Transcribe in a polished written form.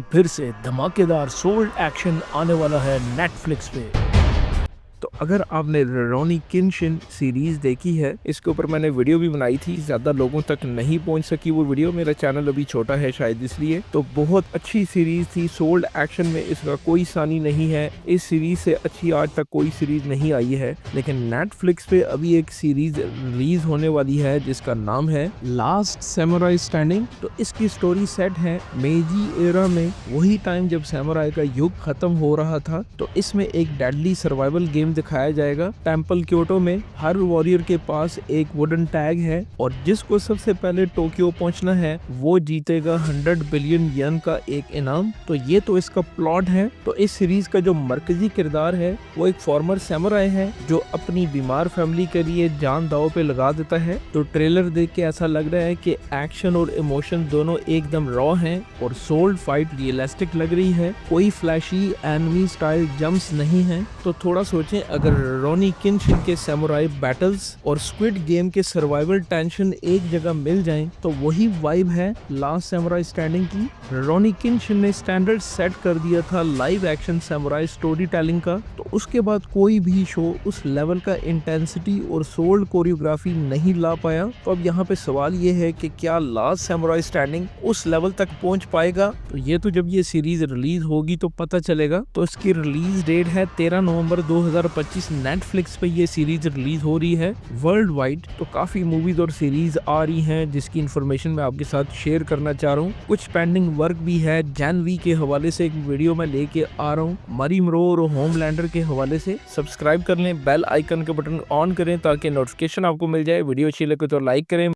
फिर से धमाकेदार सोल्ड एक्शन आने वाला है नेटफ्लिक्स पे। तो अगर आपने रोनी किनशिन सीरीज देखी है, इसके ऊपर मैंने वीडियो भी बनाई थी, ज्यादा लोगों तक नहीं पहुंच सकी वो वीडियो, मेरा चैनल अभी छोटा है शायद इसलिए। तो बहुत अच्छी सीरीज थी, सोल्ड एक्शन में इसका कोई सानी नहीं है। इस सीरीज से अच्छी आज तक कोई सीरीज नहीं आई है। लेकिन नेटफ्लिक्स पे अभी एक सीरीज रिलीज होने वाली है जिसका नाम है लास्ट सैमुराई स्टैंडिंग। तो इसकी स्टोरी सेट है मेजी एरा में, वही टाइम जब सैमुराई का युग खत्म हो रहा था। तो इसमें एक डेडली सर्वाइवल गेम दिखाया जाएगा। टेंपल क्योटो में हर वॉरियर के पास एक वुडन टैग है और जिसको सबसे पहले टोक्यो पहुंचना है वो जीतेगा 100 बिलियन येन का एक इनाम। तो ये तो इसका प्लॉट है। तो इस सीरीज का जो मरकजी किरदार है वो एक फॉर्मर सैमुराई है जो अपनी बीमार फैमिली के लिए जान दांव पे लगा देता है। तो ट्रेलर देख के ऐसा लग रहा है कि एक्शन और इमोशन दोनों एकदम रॉ हैं और सोल्ड फाइट रियलिस्टिक लग रही है। कोई फ्लैशी एनिमी स्टाइल जंप्स नहीं है। तो थोड़ा सोचें, अगर रोनी किनशिन के सैमुराई बैटल्स और स्क्विड गेम के सर्वाइवल टेंशन एक जगह मिल जाएं तो वही वाइब है लास्ट सैमुराई स्टैंडिंग की। रोनी किनशिन ने स्टैंडर्ड सेट कर दिया था live action samurai story telling का। तो उसके बाद कोई भी शो उस लेवल का इंटेंसिटी और सोल्ड कोरियोग्राफी नहीं ला पाया। तो अब यहाँ पे सवाल ये है कि क्या लास्ट सैमुराई स्टैंडिंग उस लेवल तक पहुंच पाएगा? तो ये तो जब ये सीरीज रिलीज होगी तो पता चलेगा। तो इसकी रिलीज डेट है 13 नवंबर 2025। नेटफ्लिक्स पे ये सीरीज रिलीज हो रही है वर्ल्ड वाइड। तो काफी मूवीज और सीरीज आ रही हैं जिसकी इन्फॉर्मेशन मैं आपके साथ शेयर करना चाह रहा हूँ। कुछ पेंडिंग वर्क भी है। जैनवी के हवाले से एक वीडियो मैं लेके आ रहा हूँ, मरी मरो और होमलैंडर के हवाले से। सब्सक्राइब कर लें, बेल आइकन का बटन ऑन करें ताकि नोटिफिकेशन आपको मिल जाए। वीडियो अच्छी लगे तो लाइक करें।